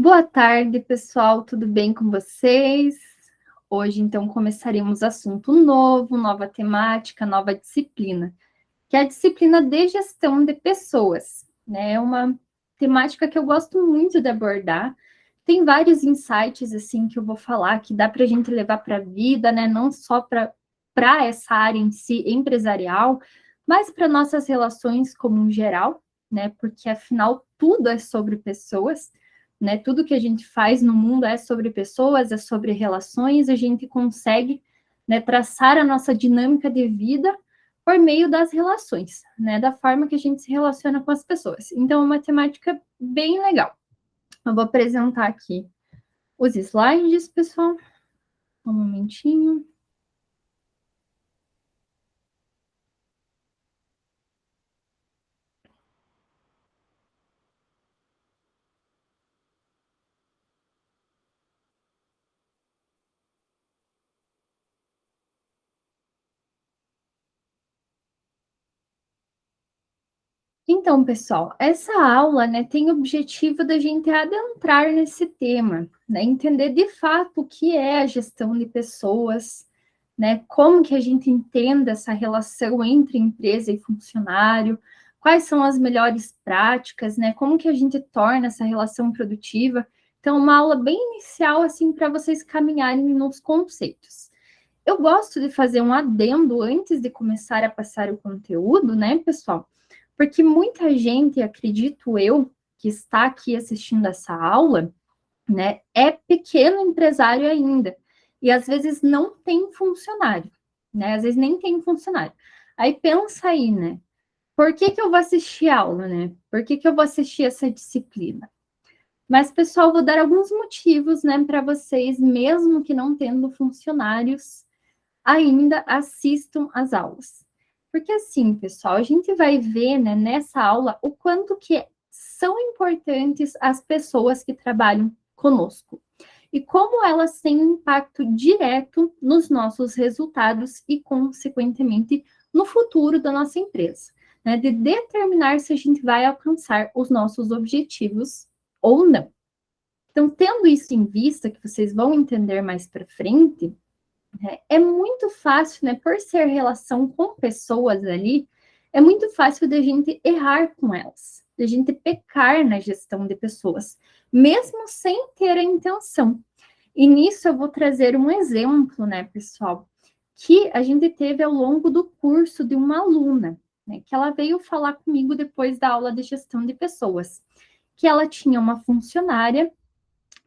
Boa tarde, pessoal, tudo bem com vocês? Hoje, então, começaremos assunto novo, nova temática, nova disciplina, que é a disciplina de gestão de pessoas, né? É uma temática que eu gosto muito de abordar. Tem vários insights, assim, que eu vou falar, que dá para a gente levar para a vida, né? Não só para essa área em si, empresarial, mas para nossas relações como um geral, né? Porque, afinal, tudo é sobre pessoas, né? Tudo que a gente faz no mundo é sobre pessoas, é sobre relações, a gente consegue, né, traçar a nossa dinâmica de vida por meio das relações, né? Da forma que a gente se relaciona com as pessoas. Então, é uma temática bem legal. Eu vou apresentar aqui os slides, pessoal. Um momentinho. Então, pessoal, essa aula, né, tem o objetivo da gente adentrar nesse tema, né, entender de fato o que é a gestão de pessoas, né, como que a gente entende essa relação entre empresa e funcionário, quais são as melhores práticas, né, como que a gente torna essa relação produtiva. Então, uma aula bem inicial, assim, para vocês caminharem nos conceitos. Eu gosto de fazer um adendo antes de começar a passar o conteúdo, né, pessoal? Porque muita gente, acredito eu, que está aqui assistindo essa aula, né, é pequeno empresário ainda. E às vezes não tem funcionário, né? Às vezes nem tem funcionário. Aí pensa aí, né? Por que eu vou assistir a aula, né? Por que eu vou assistir essa disciplina? Mas, pessoal, vou dar alguns motivos, né, para vocês, mesmo que não tendo funcionários, ainda assistam às aulas. Porque assim, pessoal, a gente vai ver, né, nessa aula o quanto que são importantes as pessoas que trabalham conosco e como elas têm um impacto direto nos nossos resultados e, consequentemente, no futuro da nossa empresa, né, de determinar se a gente vai alcançar os nossos objetivos ou não. Então, tendo isso em vista, que vocês vão entender mais para frente, é muito fácil, né? Por ser relação com pessoas ali, é muito fácil da gente errar com elas, da gente pecar na gestão de pessoas, mesmo sem ter a intenção. E nisso eu vou trazer um exemplo, né, pessoal, que a gente teve ao longo do curso de uma aluna, né, que ela veio falar comigo depois da aula de gestão de pessoas, que ela tinha uma funcionária,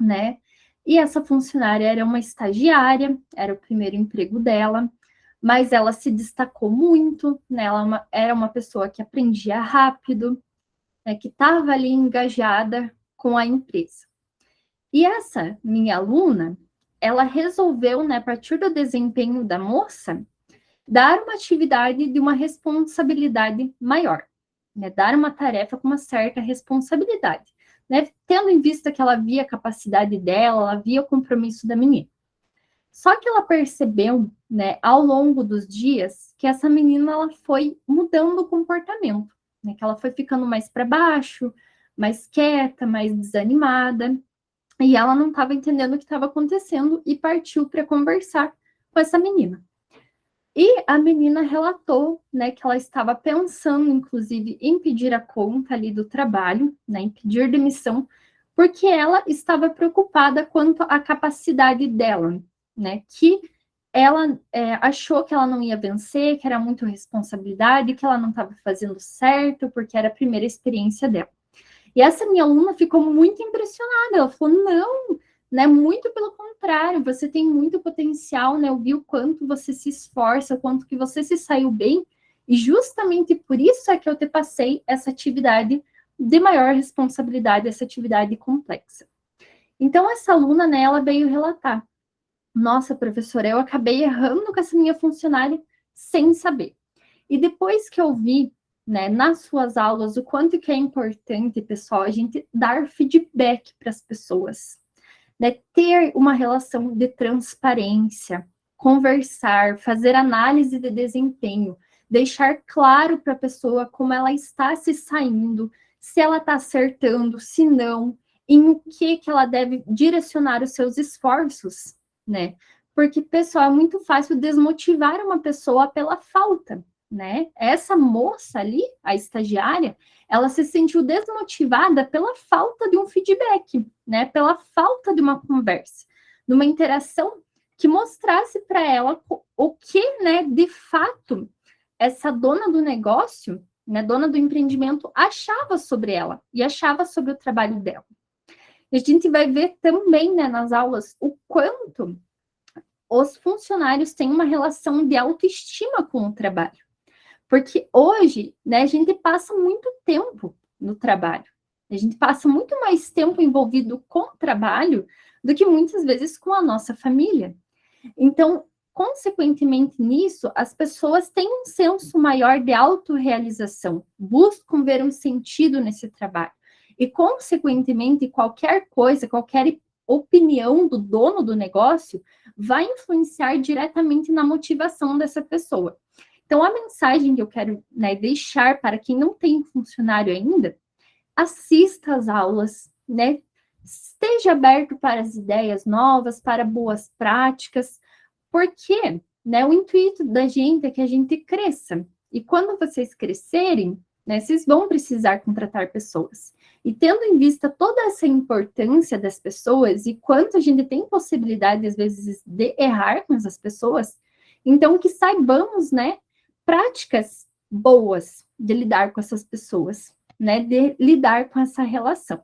né? E essa funcionária era uma estagiária, era o primeiro emprego dela, mas ela se destacou muito, né? Ela era uma pessoa que aprendia rápido, né? Que estava ali engajada com a empresa. E essa minha aluna, ela resolveu, né, a partir do desempenho da moça, dar uma atividade de uma responsabilidade maior, né? Dar uma tarefa com uma certa responsabilidade, né? Tendo em vista que ela via a capacidade dela, ela via o compromisso da menina. Só que ela percebeu, né, ao longo dos dias, que essa menina ela foi mudando o comportamento, né? Que ela foi ficando mais para baixo, mais quieta, mais desanimada, e ela não estava entendendo o que estava acontecendo e partiu para conversar com essa menina. E a menina relatou, né, que ela estava pensando, inclusive, em pedir a conta ali do trabalho, né, em pedir demissão, porque ela estava preocupada quanto à capacidade dela, né, que ela achou que ela não ia vencer, que era muito responsabilidade, que ela não estava fazendo certo, porque era a primeira experiência dela. E essa minha aluna ficou muito impressionada, ela falou, não, né, muito pelo contrário, você tem muito potencial, né, eu vi o quanto você se esforça, o quanto que você se saiu bem, e justamente por isso é que eu te passei essa atividade de maior responsabilidade, essa atividade complexa. Então, essa aluna, né, ela veio relatar, nossa, professora, eu acabei errando com essa minha funcionária sem saber. E depois que eu vi, né, nas suas aulas, o quanto que é importante, pessoal, a gente dar feedback para as pessoas, né, ter uma relação de transparência, conversar, fazer análise de desempenho, deixar claro para a pessoa como ela está se saindo, se ela está acertando, se não. em o que ela deve direcionar os seus esforços, né? Porque, pessoal, é muito fácil desmotivar uma pessoa pela falta, né? Essa moça ali, a estagiária, ela se sentiu desmotivada pela falta de um feedback, né? Pela falta de uma conversa, de uma interação que mostrasse para ela o que, né, de fato, essa dona do negócio, né, dona do empreendimento, achava sobre ela e achava sobre o trabalho dela. E a gente vai ver também, né, nas aulas, o quanto os funcionários têm uma relação de autoestima com o trabalho. Porque hoje, né, a gente passa muito tempo no trabalho. A gente passa muito mais tempo envolvido com o trabalho do que muitas vezes com a nossa família. Então, consequentemente nisso, as pessoas têm um senso maior de autorrealização, buscam ver um sentido nesse trabalho. E, consequentemente, qualquer coisa, qualquer opinião do dono do negócio vai influenciar diretamente na motivação dessa pessoa. Então, a mensagem que eu quero, né, deixar para quem não tem funcionário ainda, assista às aulas, né? Esteja aberto para as ideias novas, para boas práticas, porque, né, o intuito da gente é que a gente cresça. E quando vocês crescerem, né, vocês vão precisar contratar pessoas. E tendo em vista toda essa importância das pessoas e quanto a gente tem possibilidade, às vezes, de errar com essas pessoas, então que saibamos, né, práticas boas de lidar com essas pessoas, né, de lidar com essa relação.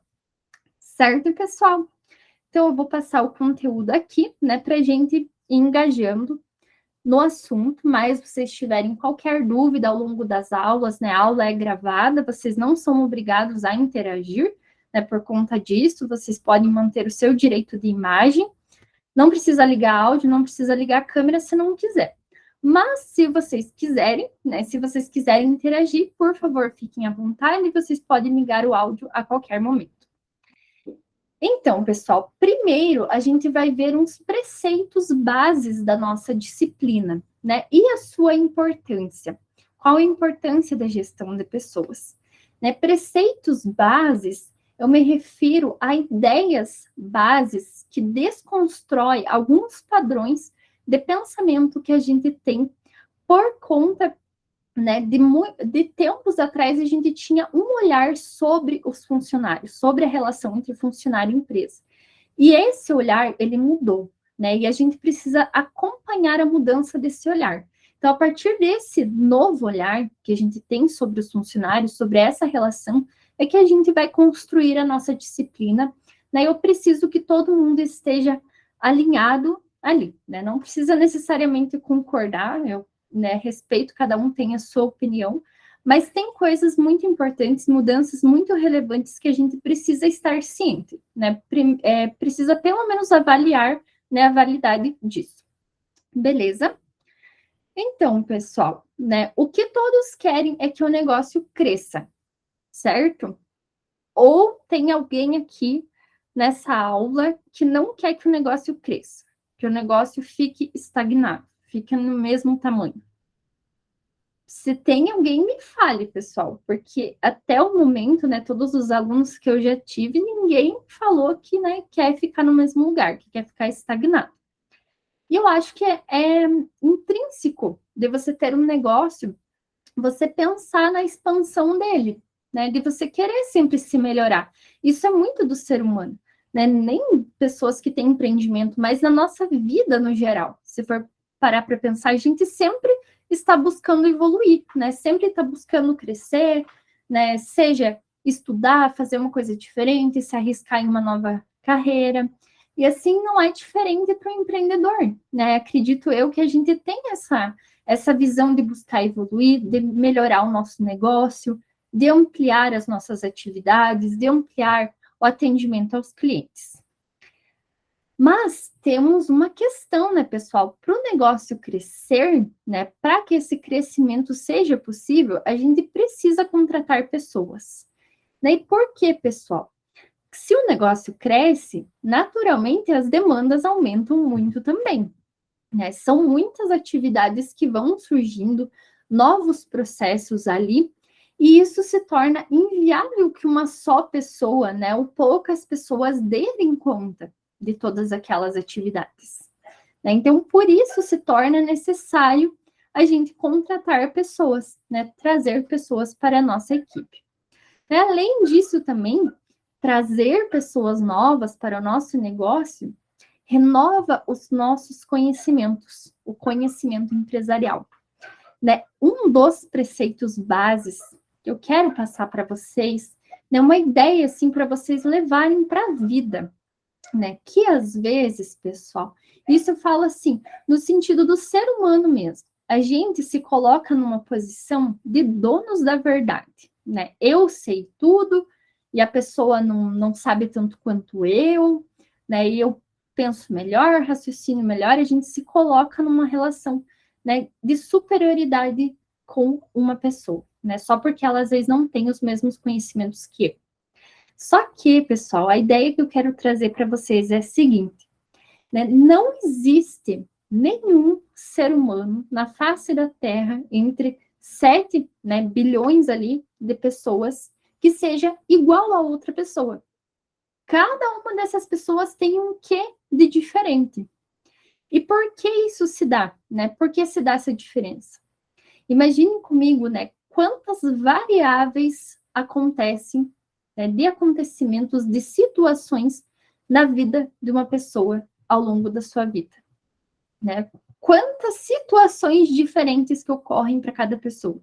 Certo, pessoal? Então, eu vou passar o conteúdo aqui, né, para a gente ir engajando no assunto, mas se vocês tiverem qualquer dúvida ao longo das aulas, né, a aula é gravada, vocês não são obrigados a interagir, né, por conta disso, vocês podem manter o seu direito de imagem, não precisa ligar áudio, não precisa ligar câmera se não quiser. Mas se vocês quiserem, né, se vocês quiserem interagir, por favor, fiquem à vontade e vocês podem ligar o áudio a qualquer momento. Então, pessoal, primeiro a gente vai ver uns preceitos bases da nossa disciplina, né? E a sua importância. Qual a importância da gestão de pessoas? Né? Preceitos bases, eu me refiro a ideias bases que desconstrói alguns padrões de pensamento que a gente tem por conta, né, de tempos atrás a gente tinha um olhar sobre os funcionários, sobre a relação entre funcionário e empresa. E esse olhar, ele mudou, né? E a gente precisa acompanhar a mudança desse olhar. Então, a partir desse novo olhar que a gente tem sobre os funcionários, sobre essa relação, é que a gente vai construir a nossa disciplina, né? Eu preciso que todo mundo esteja alinhado ali, né? Não precisa necessariamente concordar, eu, né, respeito, cada um tem a sua opinião, mas tem coisas muito importantes, mudanças muito relevantes que a gente precisa estar ciente, né? Precisa pelo menos avaliar, né, a validade disso. Beleza? Então, pessoal, né, o que todos querem é que o negócio cresça, certo? Ou tem alguém aqui nessa aula que não quer que o negócio cresça, que o negócio fique estagnado, fique no mesmo tamanho. Se tem alguém, me fale, pessoal, porque até o momento, né, todos os alunos que eu já tive, ninguém falou que, né, quer ficar no mesmo lugar, que quer ficar estagnado. E eu acho que é intrínseco de você ter um negócio, você pensar na expansão dele, né, de você querer sempre se melhorar. Isso é muito do ser humano, né, nem pessoas que têm empreendimento, mas na nossa vida no geral. Se for parar para pensar, a gente sempre está buscando evoluir, né? Sempre está buscando crescer, né? Seja estudar, fazer uma coisa diferente, se arriscar em uma nova carreira. E assim não é diferente para o empreendedor, né? Acredito eu que a gente tem essa visão de buscar evoluir, de melhorar o nosso negócio, de ampliar as nossas atividades, de ampliar o atendimento aos clientes. Mas temos uma questão, né, pessoal? Para o negócio crescer, né, para que esse crescimento seja possível, a gente precisa contratar pessoas. Né? E por que, pessoal? Se o negócio cresce, naturalmente as demandas aumentam muito também. Né? São muitas atividades que vão surgindo, novos processos ali, E isso se torna inviável que uma só pessoa, né, ou poucas pessoas derem conta de todas aquelas atividades. Né? Então, por isso se torna necessário a gente contratar pessoas, né, trazer pessoas para a nossa equipe. Além disso, também, trazer pessoas novas para o nosso negócio renova os nossos conhecimentos, o conhecimento empresarial. Né? Um dos preceitos bases que eu quero passar para vocês, né, uma ideia assim para vocês levarem para a vida, né? Que às vezes, pessoal, isso eu falo assim, no sentido do ser humano mesmo. A gente se coloca numa posição de donos da verdade, né? Eu sei tudo e a pessoa não sabe tanto quanto eu, né? E eu penso melhor, raciocínio melhor, e a gente se coloca numa relação, né, de superioridade com uma pessoa, né? Só porque ela às vezes não tem os mesmos conhecimentos que eu. Só que, pessoal, a ideia que eu quero trazer para vocês é a seguinte, né? Não existe nenhum ser humano na face da Terra, entre 7, né, bilhões ali de pessoas, que seja igual a outra pessoa. Cada uma dessas pessoas tem um quê de diferente. E por que isso se dá? Né? Por que se dá essa diferença? Imaginem comigo, né, quantas variáveis acontecem, né, de acontecimentos, de situações na vida de uma pessoa ao longo da sua vida. Né? Quantas situações diferentes que ocorrem para cada pessoa.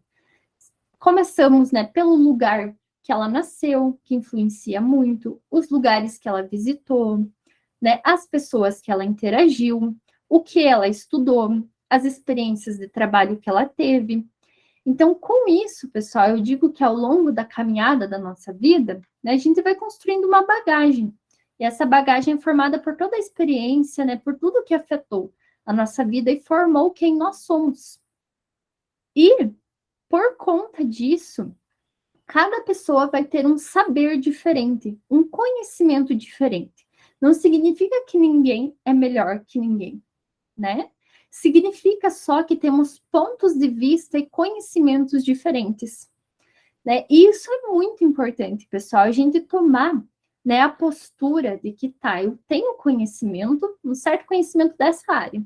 Começamos, né, pelo lugar que ela nasceu, que influencia muito, os lugares que ela visitou, né, as pessoas que ela interagiu, o que ela estudou, as experiências de trabalho que ela teve. Então, com isso, pessoal, eu digo que ao longo da caminhada da nossa vida, né, a gente vai construindo uma bagagem. E essa bagagem é formada por toda a experiência, né, por tudo que afetou a nossa vida e formou quem nós somos. E, por conta disso, cada pessoa vai ter um saber diferente, um conhecimento diferente. Não significa que ninguém é melhor que ninguém, né? Significa só que temos pontos de vista e conhecimentos diferentes. Né? E isso é muito importante, pessoal, a gente tomar, né, a postura de que tá, eu tenho conhecimento, um certo conhecimento dessa área,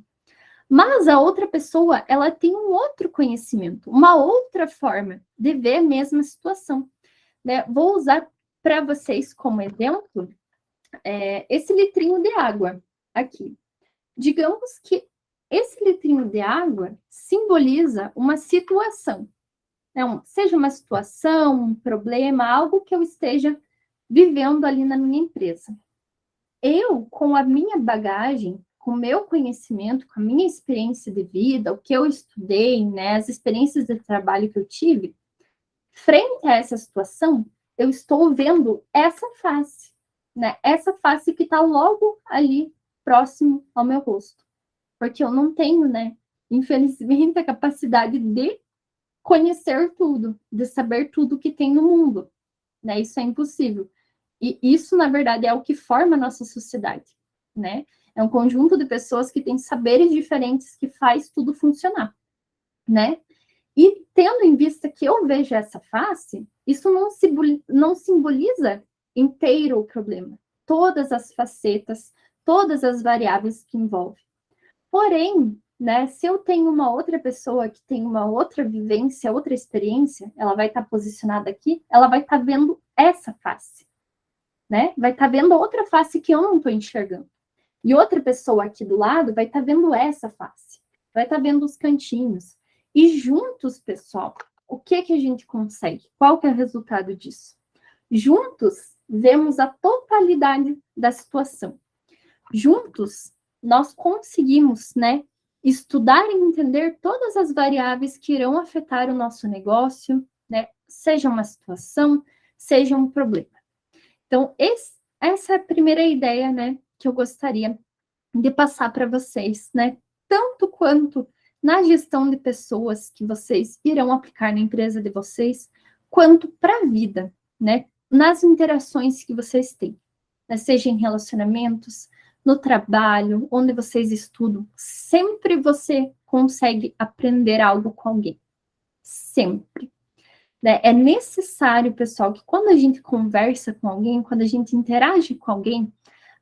mas a outra pessoa, ela tem um outro conhecimento, uma outra forma de ver a mesma situação. Né? Vou usar para vocês como exemplo esse litrinho de água aqui. Digamos que esse litrinho de água simboliza uma situação. Seja uma situação, um problema, algo que eu esteja vivendo ali na minha empresa. Eu, com a minha bagagem, com o meu conhecimento, com a minha experiência de vida, o que eu estudei, né, as experiências de trabalho que eu tive, frente a essa situação, eu estou vendo essa face, né? Essa face que está logo ali, próximo ao meu rosto. Porque eu não tenho, né, infelizmente, a capacidade de conhecer tudo, de saber tudo que tem no mundo. Né? Isso é impossível. E isso, na verdade, é o que forma a nossa sociedade. Né? É um conjunto de pessoas que têm saberes diferentes que faz tudo funcionar. Né? E tendo em vista que eu vejo essa face, isso não simboliza inteiro o problema, todas as facetas, todas as variáveis que envolve. Porém, né, se eu tenho uma outra pessoa que tem uma outra vivência, outra experiência, ela vai estar posicionada aqui, ela vai estar vendo essa face, né? Vai estar vendo outra face que eu não estou enxergando. E outra pessoa aqui do lado vai estar vendo essa face, vai estar vendo os cantinhos. E juntos, pessoal, o que que a gente consegue? Qual que é o resultado disso? Juntos, vemos a totalidade da situação. Juntos, nós conseguimos, né, estudar e entender todas as variáveis que irão afetar o nosso negócio, né, seja uma situação, seja um problema. Então, essa é a primeira ideia, né, que eu gostaria de passar para vocês, né, tanto quanto na gestão de pessoas que vocês irão aplicar na empresa de vocês, quanto para a vida, né, nas interações que vocês têm, né, seja em relacionamentos, no trabalho, onde vocês estudam, sempre você consegue aprender algo com alguém. Sempre. né? É necessário, pessoal, que quando a gente conversa com alguém, quando a gente interage com alguém,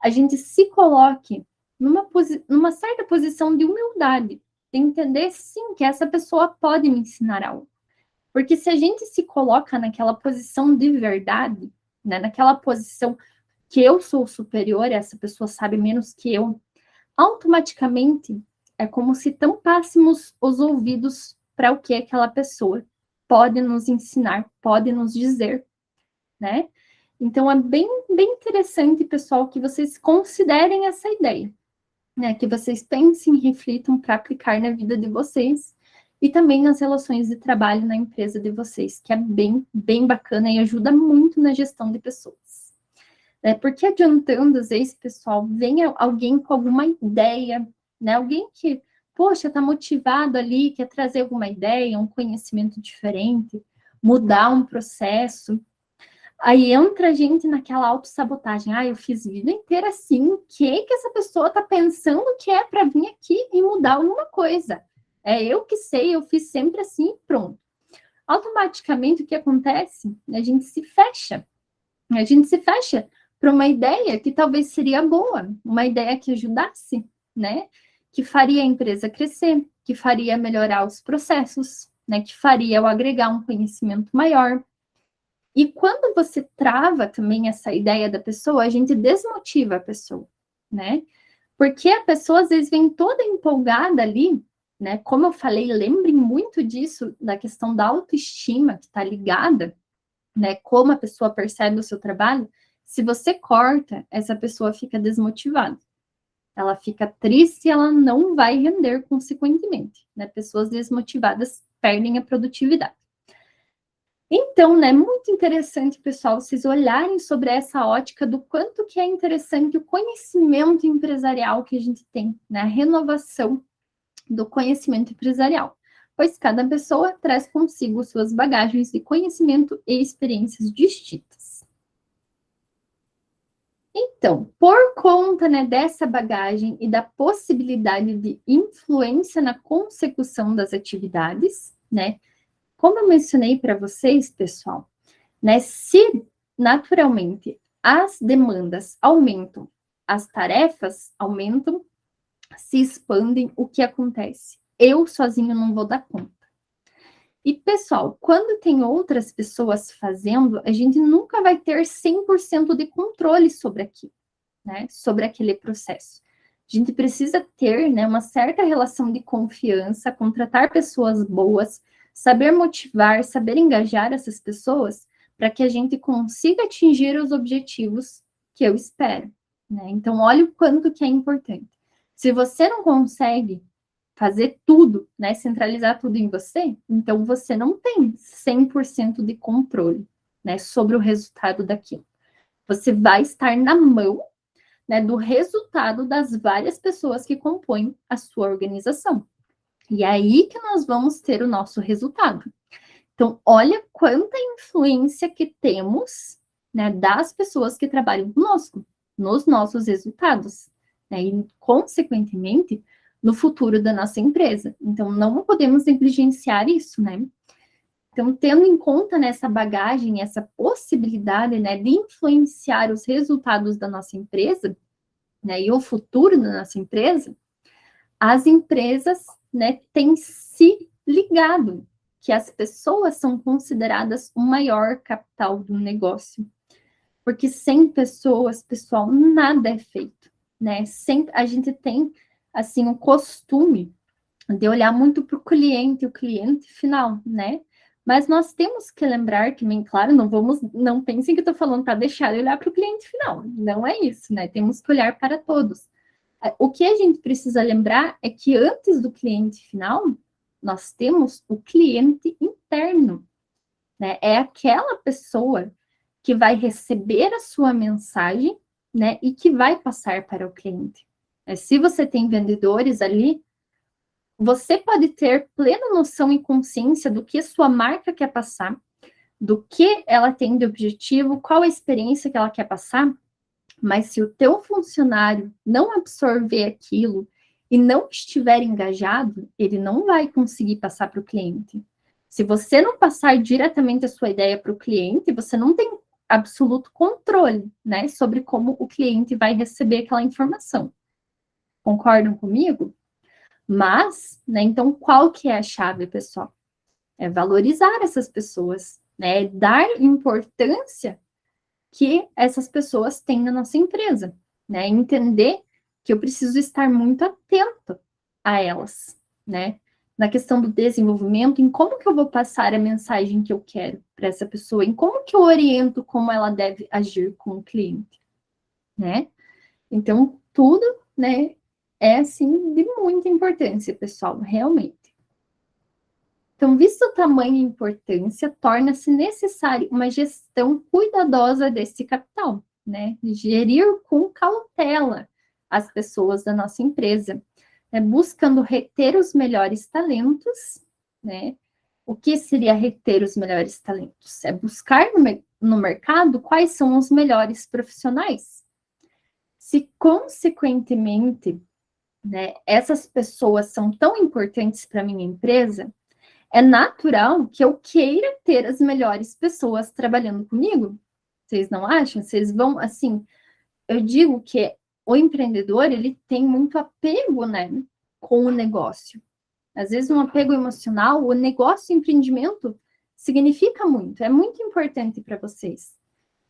a gente se coloque numa certa posição de humildade, de entender, sim, que essa pessoa pode me ensinar algo. Porque se a gente se coloca naquela posição de verdade, né, naquela posição que eu sou superior, essa pessoa sabe menos que eu, automaticamente é como se tampássemos os ouvidos para o que aquela pessoa pode nos ensinar, pode nos dizer, né? Então é bem interessante, pessoal, que vocês considerem essa ideia, né? Que vocês pensem e reflitam para aplicar na vida de vocês e também nas relações de trabalho na empresa de vocês, que é bem bacana e ajuda muito na gestão de pessoas. Porque adiantando, às vezes, pessoal, vem alguém com alguma ideia, né? Alguém que, poxa, está motivado ali, quer trazer alguma ideia, um conhecimento diferente, mudar um processo. Aí entra a gente naquela autossabotagem. Ah, eu fiz vida inteira assim, o que essa pessoa está pensando que é para vir aqui e mudar alguma coisa? É eu que sei, eu fiz sempre assim e pronto. Automaticamente, o que acontece? A gente se fecha. A gente se fecha para uma ideia que talvez seria boa, uma ideia que ajudasse, né? Que faria a empresa crescer, que faria melhorar os processos, né? Que faria eu agregar um conhecimento maior. E quando você trava também essa ideia da pessoa, a gente desmotiva a pessoa, né? Porque a pessoa às vezes vem toda empolgada ali, né? Como eu falei, lembrem muito disso, da questão da autoestima que está ligada, né? Como a pessoa percebe o seu trabalho. Se você corta, essa pessoa fica desmotivada. Ela fica triste e ela não vai render consequentemente, né? Pessoas desmotivadas perdem a produtividade. Então, né, muito interessante, pessoal, vocês olharem sobre essa ótica do quanto que é interessante o conhecimento empresarial que a gente tem, né? A renovação do conhecimento empresarial, pois cada pessoa traz consigo suas bagagens de conhecimento e experiências distintas. Então, por conta, né, dessa bagagem e da possibilidade de influência na consecução das atividades, né? Como eu mencionei para vocês, pessoal, né, se naturalmente as demandas aumentam, as tarefas aumentam, se expandem, o que acontece? Eu sozinho não vou dar conta. E, pessoal, quando tem outras pessoas fazendo, a gente nunca vai ter 100% de controle sobre aquilo, né? Sobre aquele processo. A gente precisa ter, né, uma certa relação de confiança, contratar pessoas boas, saber motivar, saber engajar essas pessoas para que a gente consiga atingir os objetivos que eu espero, né? Então, olha o quanto que é importante. Se você não consegue fazer tudo, né, centralizar tudo em você, então você não tem 100% de controle, né, sobre o resultado daquilo. Você vai estar na mão, né, do resultado das várias pessoas que compõem a sua organização. E é aí que nós vamos ter o nosso resultado. Então, olha quanta influência que temos, né, das pessoas que trabalham conosco, nos nossos resultados, né, e, consequentemente, no futuro da nossa empresa. Então, não podemos negligenciar isso, né? Então, tendo em conta nessa bagagem, essa possibilidade, né, de influenciar os resultados da nossa empresa, né, e o futuro da nossa empresa, as empresas, né, têm se ligado que as pessoas são consideradas o maior capital do negócio. Porque sem pessoas, pessoal, nada é feito, né? Sempre a gente tem, assim, o costume de olhar muito para o cliente final, né? Mas nós temos que lembrar que, bem claro, não pensem que eu estou falando para deixar de olhar para o cliente final. Não é isso, né? Temos que olhar para todos. O que a gente precisa lembrar é que antes do cliente final, nós temos o cliente interno, né? É aquela pessoa que vai receber a sua mensagem, né? E que vai passar para o cliente. Se você tem vendedores ali, você pode ter plena noção e consciência do que a sua marca quer passar, do que ela tem de objetivo, qual a experiência que ela quer passar, mas se o teu funcionário não absorver aquilo e não estiver engajado, ele não vai conseguir passar para o cliente. Se você não passar diretamente a sua ideia para o cliente, você não tem absoluto controle, né, sobre como o cliente vai receber aquela informação. Concordam comigo? Mas, né, então qual que é a chave, pessoal? É valorizar essas pessoas, né, dar importância que essas pessoas têm na nossa empresa, né, entender que eu preciso estar muito atento a elas, né, na questão do desenvolvimento, em como que eu vou passar a mensagem que eu quero para essa pessoa, em como que eu oriento como ela deve agir com o cliente, né? Então, tudo, né, é assim de muita importância, pessoal, realmente. Então, visto o tamanho e importância, torna-se necessário uma gestão cuidadosa desse capital, né? Gerir com cautela as pessoas da nossa empresa, né? Buscando reter os melhores talentos, né? O que seria reter os melhores talentos? É buscar no mercado quais são os melhores profissionais. Se, consequentemente, né, essas pessoas são tão importantes para a minha empresa, é natural que eu queira ter as melhores pessoas trabalhando comigo. Vocês não acham? Vocês vão, assim, eu digo que o empreendedor, ele tem muito apego, né, com o negócio. Às vezes um apego emocional, o negócio, o empreendimento significa muito, é muito importante para vocês.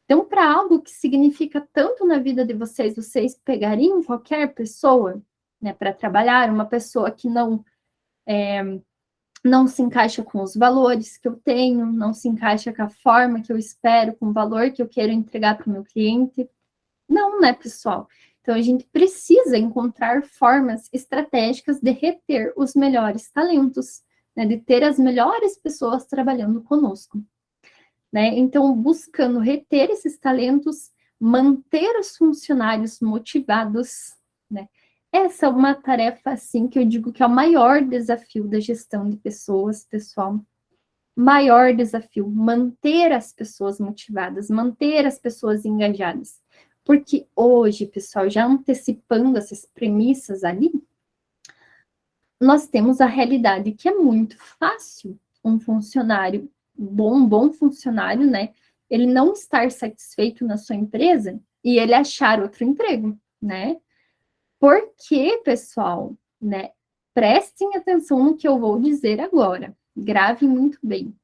Então, para algo que significa tanto na vida de vocês, vocês pegariam qualquer pessoa, né, para trabalhar, uma pessoa que não se encaixa com os valores que eu tenho, não se encaixa com a forma que eu espero, com o valor que eu quero entregar para o meu cliente. Não, né, pessoal? Então, a gente precisa encontrar formas estratégicas de reter os melhores talentos, né, de ter as melhores pessoas trabalhando conosco. Né? Então, buscando reter esses talentos, manter os funcionários motivados, né? Essa é uma tarefa, assim, que eu digo que é o maior desafio da gestão de pessoas, pessoal. Maior desafio, manter as pessoas motivadas, manter as pessoas engajadas. Porque hoje, pessoal, já antecipando essas premissas ali, nós temos a realidade que é muito fácil um funcionário, um bom funcionário, né? Ele não estar satisfeito na sua empresa e ele achar outro emprego, né? Porque, pessoal, né? Prestem atenção no que eu vou dizer agora. Gravem muito bem.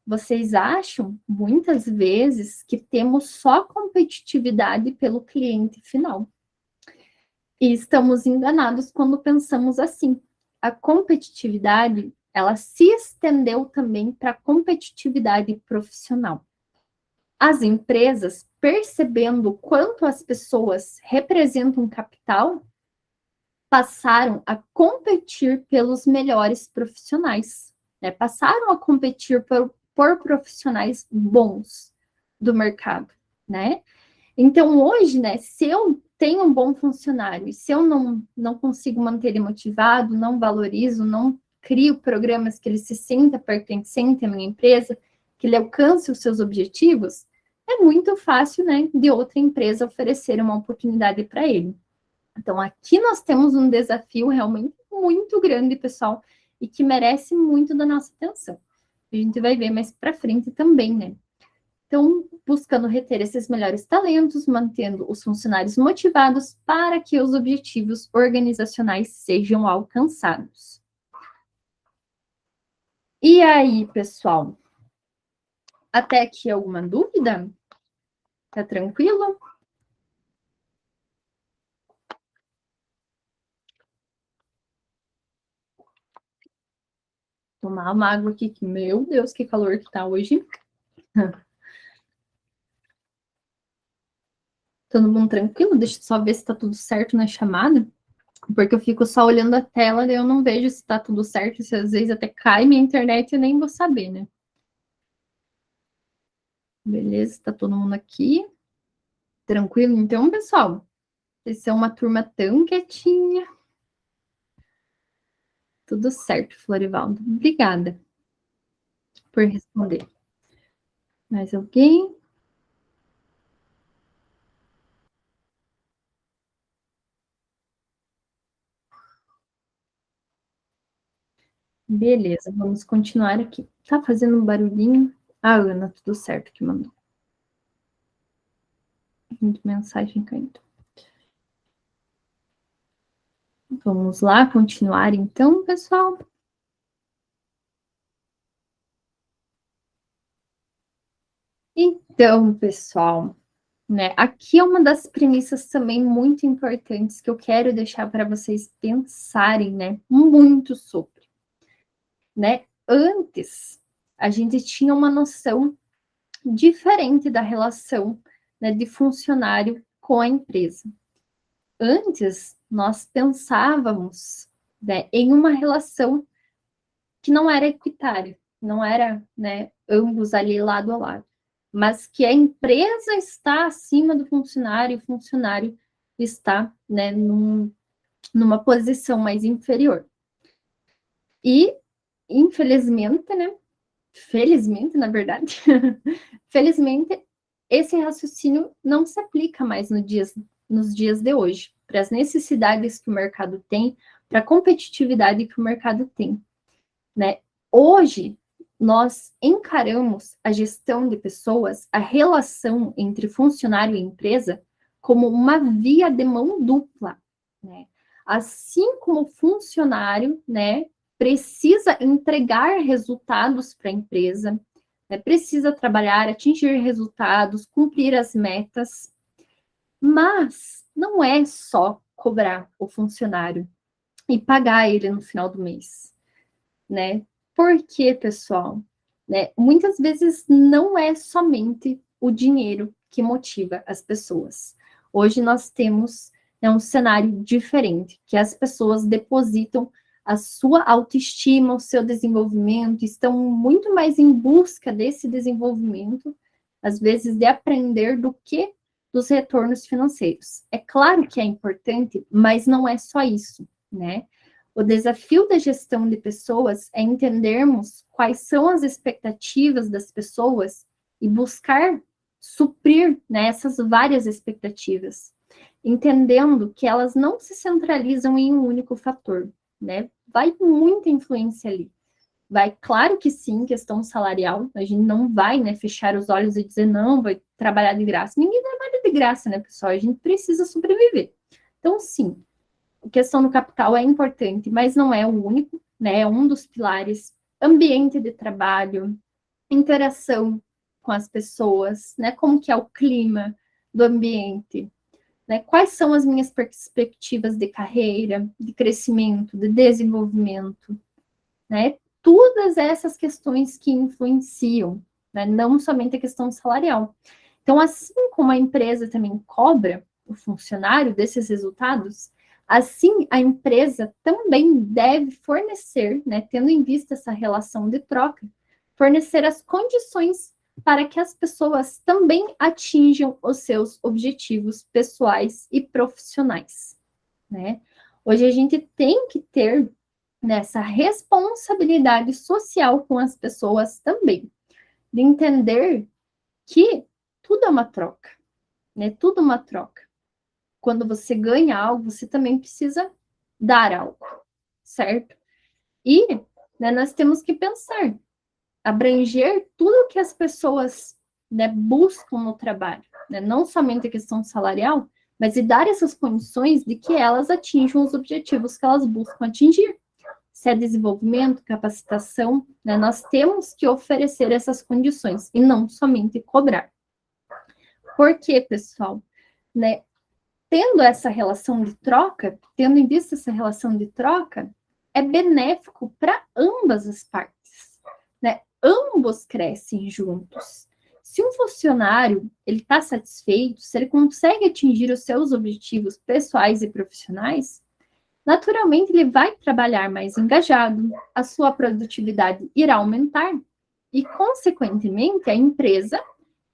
Vocês acham, muitas vezes, que temos só competitividade pelo cliente final. E estamos enganados quando pensamos assim. A competitividade, ela se estendeu também para a competitividade profissional. As empresas, percebendo quanto as pessoas representam capital, passaram a competir pelos melhores profissionais, né? Passaram a competir por profissionais bons do mercado, né? Então, hoje, né, se eu tenho um bom funcionário e se eu não consigo manter ele motivado, não valorizo, não crio programas que ele se sinta pertencente à minha empresa, que ele alcance os seus objetivos, é muito fácil, né, de outra empresa oferecer uma oportunidade para ele. Então, aqui nós temos um desafio realmente muito grande, pessoal, e que merece muito da nossa atenção. A gente vai ver mais para frente também, né? Então, buscando reter esses melhores talentos, mantendo os funcionários motivados para que os objetivos organizacionais sejam alcançados. E aí, pessoal? Até aqui alguma dúvida? Tá tranquilo? Tomar uma água aqui, que, meu Deus, que calor que tá hoje. Todo mundo tranquilo? Deixa eu só ver se tá tudo certo na chamada. Porque eu fico só olhando a tela, daí eu não vejo se tá tudo certo, se às vezes até cai minha internet e eu nem vou saber, né? Beleza, tá todo mundo aqui. Tranquilo? Então, pessoal, vocês são uma turma tão quietinha. Tudo certo, Florivaldo. Obrigada por responder. Mais alguém? Beleza, vamos continuar aqui. Tá fazendo um barulhinho? A Ana, tudo certo que mandou. Mensagem caindo. Vamos lá, continuar então, pessoal. Então, pessoal, né, aqui é uma das premissas também muito importantes que eu quero deixar para vocês pensarem, né, muito sobre, né? Antes, a gente tinha uma noção diferente da relação, né, de funcionário com a empresa. Antes, nós pensávamos, né, em uma relação que não era equitária, não era, né, ambos ali lado a lado, mas que a empresa está acima do funcionário e o funcionário está, né, numa posição mais inferior. E, infelizmente, né, felizmente, na verdade, felizmente, esse raciocínio não se aplica mais nos dias de hoje, para as necessidades que o mercado tem, para a competitividade que o mercado tem, né? Hoje, nós encaramos a gestão de pessoas, a relação entre funcionário e empresa, como uma via de mão dupla, né? Assim como o funcionário, né, precisa entregar resultados para a empresa, né, precisa trabalhar, atingir resultados, cumprir as metas, mas não é só cobrar o funcionário e pagar ele no final do mês, né? Porque, pessoal, né, muitas vezes não é somente o dinheiro que motiva as pessoas. Hoje nós temos, né, um cenário diferente, que as pessoas depositam a sua autoestima, o seu desenvolvimento, estão muito mais em busca desse desenvolvimento, às vezes de aprender do que dos retornos financeiros. É claro que é importante, mas não é só isso, né? O desafio da gestão de pessoas é entendermos quais são as expectativas das pessoas e buscar suprir, né, essas várias expectativas, entendendo que elas não se centralizam em um único fator, né? Vai muita influência ali. Vai, claro que sim, questão salarial, a gente não vai, né, fechar os olhos e dizer, não, vai trabalhar de graça. Ninguém trabalha de graça, né, pessoal? A gente precisa sobreviver. Então, sim, a questão do capital é importante, mas não é o único, né? É um dos pilares. Ambiente de trabalho, interação com as pessoas, né? Como que é o clima do ambiente, né? Quais são as minhas perspectivas de carreira, de crescimento, de desenvolvimento, né? Todas essas questões que influenciam, né? Não somente a questão salarial. Então, assim como a empresa também cobra o funcionário desses resultados, assim a empresa também deve fornecer, né, tendo em vista essa relação de troca, fornecer as condições para que as pessoas também atinjam os seus objetivos pessoais e profissionais, né? Hoje a gente tem que ter nessa responsabilidade social com as pessoas também, de entender que tudo é uma troca, né? Tudo é uma troca. Quando você ganha algo, você também precisa dar algo, certo? E, né, nós temos que pensar, abranger tudo que as pessoas, né, buscam no trabalho, né? Não somente a questão salarial, mas e dar essas condições de que elas atinjam os objetivos que elas buscam atingir. Se é desenvolvimento, capacitação, né, nós temos que oferecer essas condições e não somente cobrar. Por quê, pessoal? Né, tendo essa relação de troca, tendo em vista essa relação de troca, é benéfico para ambas as partes, né? Ambos crescem juntos. Se um funcionário ele está satisfeito, se ele consegue atingir os seus objetivos pessoais e profissionais, naturalmente ele vai trabalhar mais engajado, a sua produtividade irá aumentar e, consequentemente, a empresa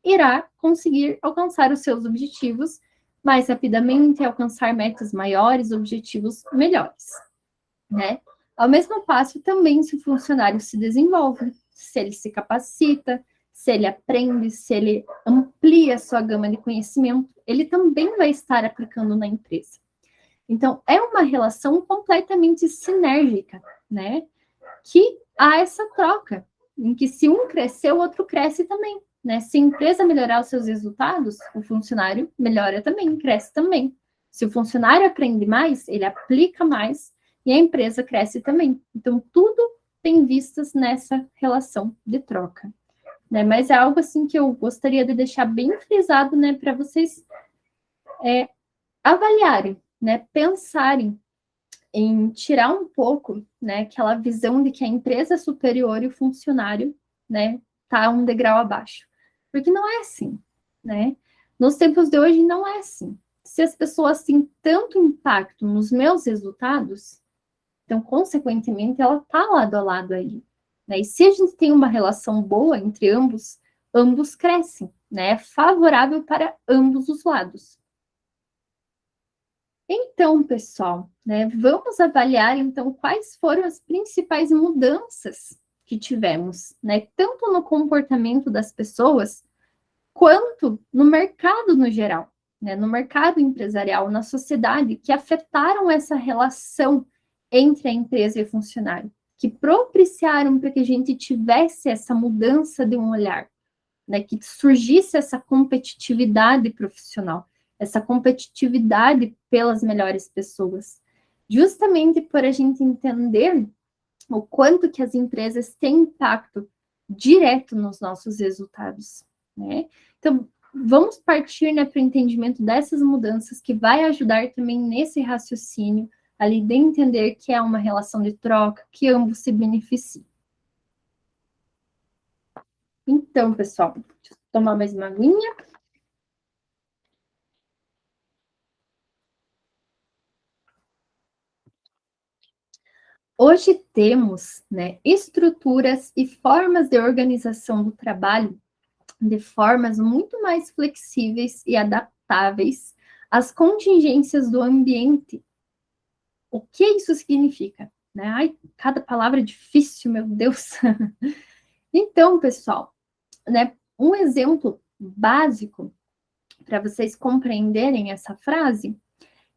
irá conseguir alcançar os seus objetivos mais rapidamente, alcançar metas maiores, objetivos melhores, né? Ao mesmo passo, também se o funcionário se desenvolve, se ele se capacita, se ele aprende, se ele amplia a sua gama de conhecimento, ele também vai estar aplicando na empresa. Então, é uma relação completamente sinérgica, né? que há essa troca, em que se um crescer, o outro cresce também, né? Se a empresa melhorar os seus resultados, o funcionário melhora também, cresce também. Se o funcionário aprende mais, ele aplica mais e a empresa cresce também. Então, tudo tem vistas nessa relação de troca, né? Mas é algo assim que eu gostaria de deixar bem frisado, né, para vocês avaliarem, né, pensarem em tirar um pouco, né, aquela visão de que a empresa é superior e o funcionário, né, tá um degrau abaixo. Porque não é assim, né? Nos tempos de hoje não é assim. Se as pessoas têm tanto impacto nos meus resultados, então, consequentemente, ela tá lado a lado aí, né? E se a gente tem uma relação boa entre ambos, ambos crescem, né? É favorável para ambos os lados. Então, pessoal, né, vamos avaliar então quais foram as principais mudanças que tivemos, né, tanto no comportamento das pessoas quanto no mercado no geral, né, no mercado empresarial, na sociedade, que afetaram essa relação entre a empresa e o funcionário, que propiciaram para que a gente tivesse essa mudança de um olhar, né, que surgisse essa competitividade profissional, essa competitividade pelas melhores pessoas, justamente por a gente entender o quanto que as empresas têm impacto direto nos nossos resultados, né? Então, vamos partir, né, para o entendimento dessas mudanças que vai ajudar também nesse raciocínio ali de entender que é uma relação de troca, que ambos se beneficiam. Então, pessoal, deixa eu tomar mais uma aguinha. Hoje temos, né, estruturas e formas de organização do trabalho de formas muito mais flexíveis e adaptáveis às contingências do ambiente. O que isso significa? Né? Ai, cada palavra é difícil, meu Deus. Então, pessoal, né, um exemplo básico para vocês compreenderem essa frase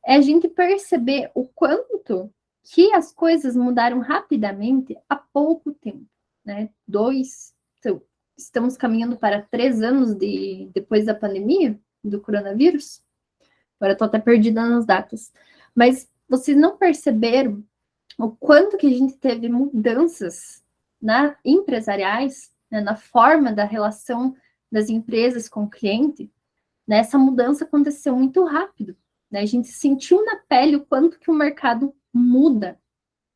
é a gente perceber o quanto que as coisas mudaram rapidamente há pouco tempo, né? Então, estamos caminhando para 3 anos depois da pandemia do coronavírus. Agora estou até perdida nas datas. Mas vocês não perceberam o quanto que a gente teve mudanças empresariais, né, na forma da relação das empresas com o cliente? Né? Essa mudança aconteceu muito rápido. Né? A gente sentiu na pele o quanto que o mercado muda,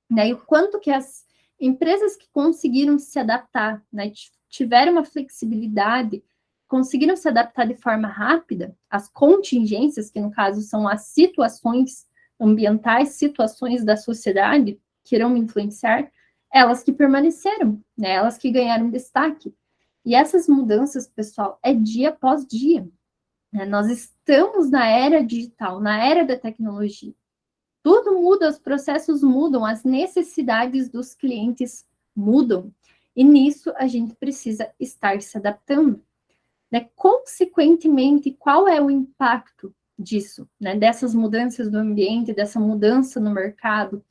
né? E o quanto que as empresas que conseguiram se adaptar, né, tiveram uma flexibilidade, conseguiram se adaptar de forma rápida às contingências, que no caso são as situações ambientais, situações da sociedade que irão influenciar, elas que permaneceram, né? Elas que ganharam destaque. E essas mudanças, pessoal, é dia após dia. Né? Nós estamos na era digital, na era da tecnologia. Tudo muda, os processos mudam, as necessidades dos clientes mudam. E nisso a gente precisa estar se adaptando. Né? Consequentemente, qual é o impacto disso? Né? Dessas mudanças do ambiente, dessa mudança no mercado,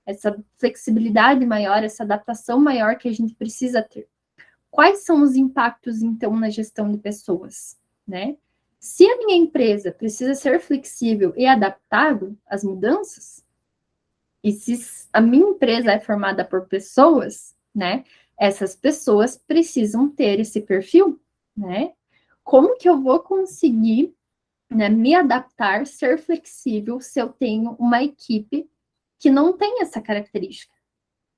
essa flexibilidade maior, essa adaptação maior que a gente precisa ter. Quais são os impactos, então, na gestão de pessoas? Né? Se a minha empresa precisa ser flexível e adaptável às mudanças, e se a minha empresa é formada por pessoas, né, essas pessoas precisam ter esse perfil, né? Como que eu vou conseguir, né, me adaptar, ser flexível se eu tenho uma equipe que não tem essa característica?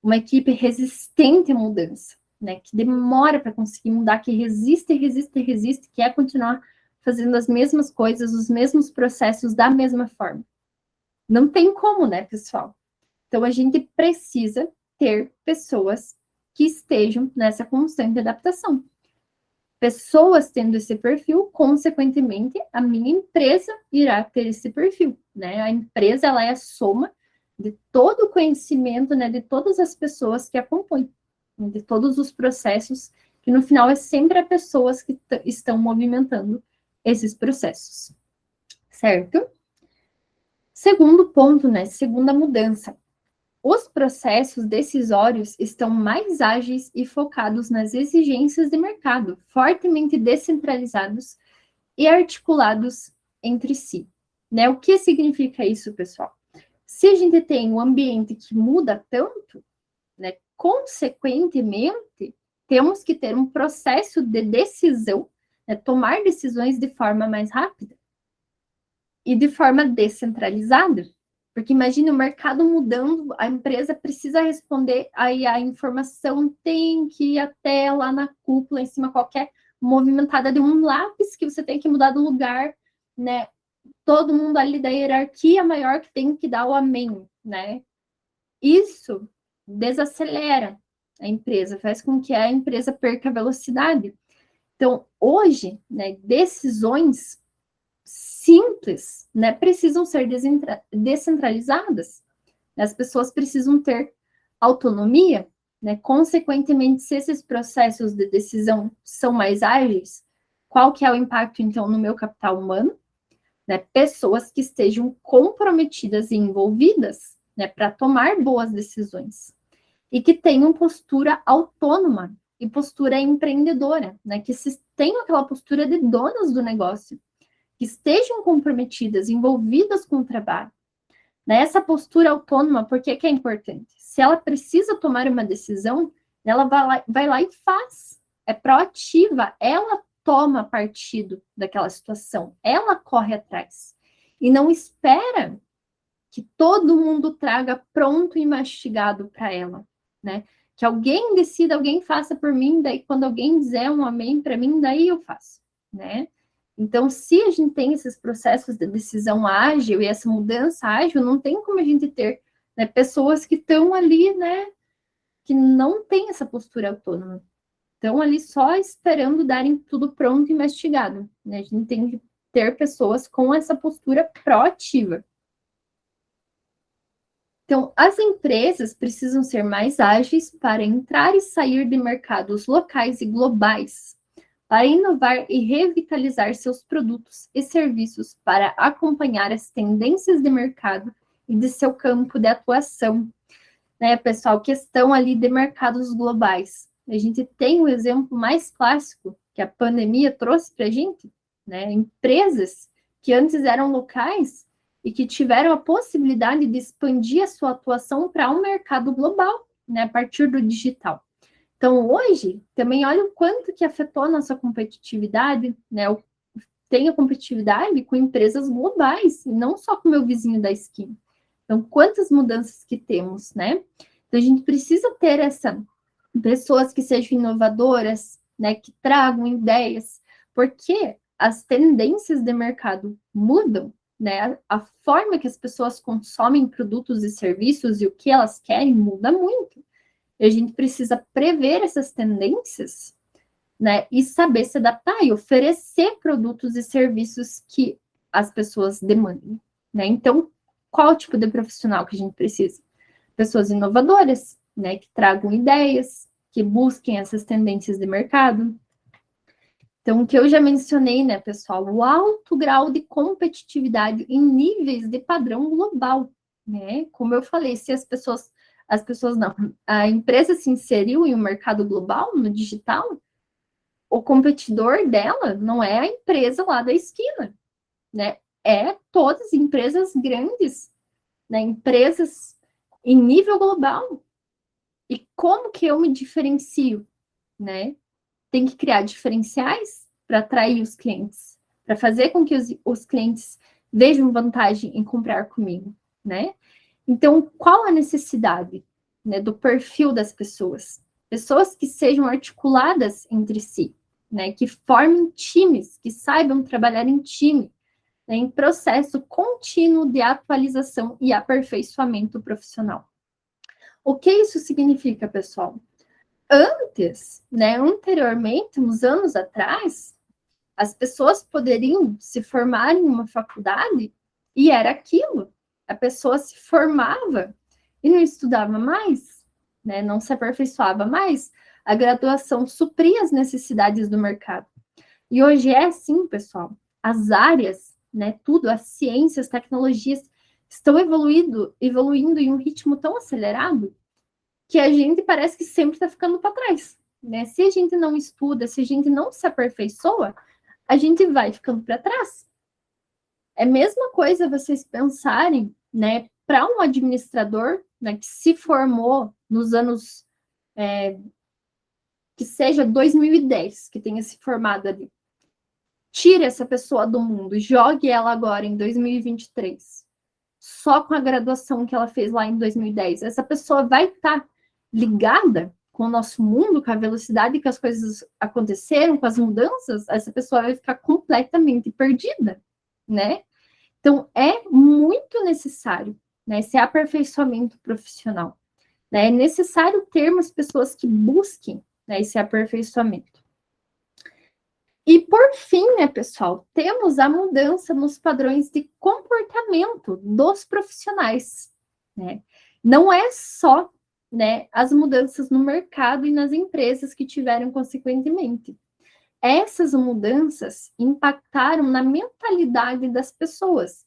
Uma equipe resistente à mudança, né, que demora para conseguir mudar, que resiste, quer continuar fazendo as mesmas coisas, os mesmos processos da mesma forma. Não tem como, né, pessoal? Então, a gente precisa ter pessoas que estejam nessa constante adaptação. Pessoas tendo esse perfil, consequentemente, a minha empresa irá ter esse perfil, né? A empresa, ela é a soma de todo o conhecimento, né, de todas as pessoas que acompanham, de todos os processos, que no final é sempre as pessoas que estão movimentando esses processos, certo? Segundo ponto, né, segunda mudança, Os processos decisórios estão mais ágeis e focados nas exigências de mercado, fortemente descentralizados e articulados entre si. Né? O que significa isso, pessoal? Se a gente tem um ambiente que muda tanto, né, consequentemente, temos que ter um processo de decisão, né, tomar decisões de forma mais rápida e de forma descentralizada. Porque imagine o mercado mudando, a empresa precisa responder, aí a informação tem que ir até lá na cúpula, em cima qualquer movimentada de um lápis que você tem que mudar do lugar, né? Todo mundo ali da hierarquia maior que tem que dar o amém, né? Isso desacelera a empresa, faz com que a empresa perca velocidade. Então, hoje, né, decisões simples, né, precisam ser descentralizadas. As pessoas precisam ter autonomia, né? Consequentemente, se esses processos de decisão são mais ágeis, qual que é o impacto, então, no meu capital humano? Né? Pessoas que estejam comprometidas e envolvidas, né, para tomar boas decisões e que tenham postura autônoma e postura empreendedora, né, que tenham aquela postura de donas do negócio, que estejam comprometidas, envolvidas com o trabalho. Nessa postura autônoma, por que é importante? Se ela precisa tomar uma decisão, ela vai lá e faz. É proativa, ela toma partido daquela situação, ela corre atrás. E não espera que todo mundo traga pronto e mastigado para ela, né? Que alguém decida, alguém faça por mim, daí quando alguém dizer um amém para mim, daí eu faço, né? Então, se a gente tem esses processos de decisão ágil e essa mudança ágil, não tem como a gente ter, né, pessoas que estão ali, né, que não têm essa postura autônoma. Estão ali só esperando darem tudo pronto e mastigado. Né? A gente tem que ter pessoas com essa postura proativa. Então, as empresas precisam ser mais ágeis para entrar e sair de mercados locais e globais, para inovar e revitalizar seus produtos e serviços para acompanhar as tendências de mercado e de seu campo de atuação. Né, pessoal, questão ali de mercados globais. A gente tem o exemplo mais clássico que a pandemia trouxe para a gente, né? Empresas que antes eram locais e que tiveram a possibilidade de expandir a sua atuação para um mercado global, né, a partir do digital. Então, hoje, também olha o quanto que afetou a nossa competitividade, né? Tem a competitividade com empresas globais, e não só com o meu vizinho da esquina. Então, quantas mudanças que temos, né? Então, a gente precisa ter pessoas que sejam inovadoras, né? Que tragam ideias, porque as tendências de mercado mudam, né? A forma que as pessoas consomem produtos e serviços e o que elas querem muda muito. E a gente precisa prever essas tendências, né? E saber se adaptar e oferecer produtos e serviços que as pessoas demandem, né? Então, qual tipo de profissional que a gente precisa? Pessoas inovadoras, né? Que tragam ideias, que busquem essas tendências de mercado. Então, o que eu já mencionei, né, pessoal? O alto grau de competitividade em níveis de padrão global, né? Como eu falei, se as pessoas não, a empresa se inseriu em um mercado global, no digital, o competidor dela não é a empresa lá da esquina, né? É todas as empresas grandes, né? Empresas em nível global. E como que eu me diferencio, né? Tem que criar diferenciais para atrair os clientes, para fazer com que os clientes vejam vantagem em comprar comigo, né? Então, qual a necessidade, né, do perfil das pessoas? Pessoas que sejam articuladas entre si, né, que formem times, que saibam trabalhar em time, né, em processo contínuo de atualização e aperfeiçoamento profissional. O que isso significa, pessoal? Antes, né, anteriormente, uns anos atrás, as pessoas poderiam se formar em uma faculdade e era aquilo. A pessoa se formava e não estudava mais, né? Não se aperfeiçoava mais. A graduação supria as necessidades do mercado. E hoje é assim, pessoal. As áreas, né? Tudo, as ciências, tecnologias estão evoluindo em um ritmo tão acelerado que a gente parece que sempre está ficando para trás, né? Se a gente não estuda, se a gente não se aperfeiçoa, a gente vai ficando para trás. É a mesma coisa vocês pensarem, né, para um administrador, né, que se formou nos anos, que seja 2010, que tenha se formado ali. Tire essa pessoa do mundo, jogue ela agora em 2023, só com a graduação que ela fez lá em 2010. Essa pessoa vai estar ligada com o nosso mundo, com a velocidade que as coisas aconteceram, com as mudanças, essa pessoa vai ficar completamente perdida, né? Então, é muito necessário, né, esse aperfeiçoamento profissional. Né? É necessário termos pessoas que busquem, né, esse aperfeiçoamento. E, por fim, né, pessoal, temos a mudança nos padrões de comportamento dos profissionais. Né? Não é só, né, as mudanças no mercado e nas empresas que tiveram consequentemente. Essas mudanças impactaram na mentalidade das pessoas,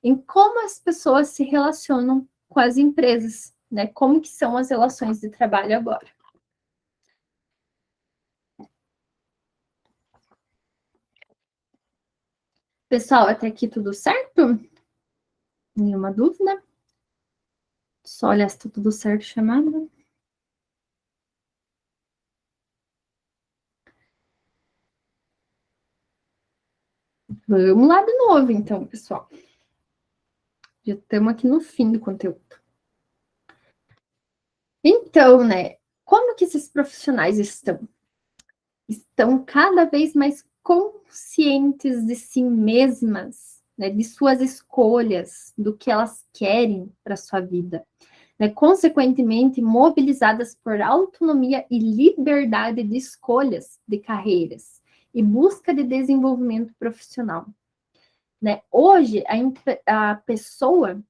em como as pessoas se relacionam com as empresas, né? Como que são as relações de trabalho agora. Pessoal, até aqui tudo certo? Nenhuma dúvida? Só olhar se tá tudo certo, chamada. Vamos lá de novo, então, pessoal. Já estamos aqui no fim do conteúdo. Então, né, como que esses profissionais estão? Estão cada vez mais conscientes de si mesmas, né, de suas escolhas, do que elas querem para sua vida. Né, consequentemente, mobilizadas por autonomia e liberdade de escolhas de carreiras e busca de desenvolvimento profissional. Né? Hoje, a pessoa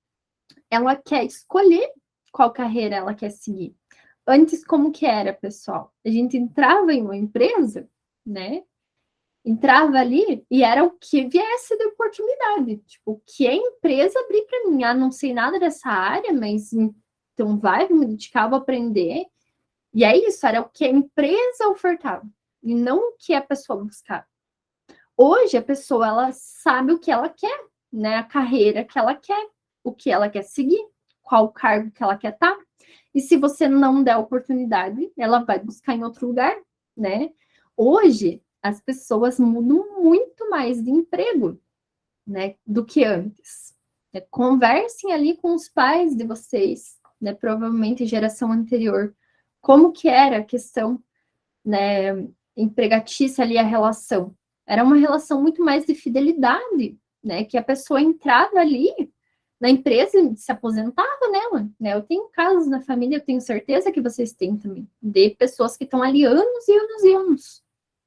ela quer escolher qual carreira ela quer seguir. Antes, como que era, pessoal? A gente entrava em uma empresa, né? Entrava ali e era o que viesse de oportunidade. Tipo, o que a empresa abrir para mim. Ah, não sei nada dessa área, mas então vai, me dedicar, vou aprender. E é isso, era o que a empresa ofertava e não o que a pessoa buscava. Hoje a pessoa ela sabe o que ela quer, né? A carreira que ela quer, o que ela quer seguir, qual cargo que ela quer estar. E se você não der oportunidade, ela vai buscar em outro lugar, né? Hoje as pessoas mudam muito mais de emprego, né, do que antes. Conversem ali com os pais de vocês, né, provavelmente geração anterior, como que era a questão, né, empregatícia ali, a relação. Era uma relação muito mais de fidelidade, né, que a pessoa entrava ali na empresa e se aposentava nela, né? Eu tenho casos na família, eu tenho certeza que vocês têm também, de pessoas que estão ali anos e anos e anos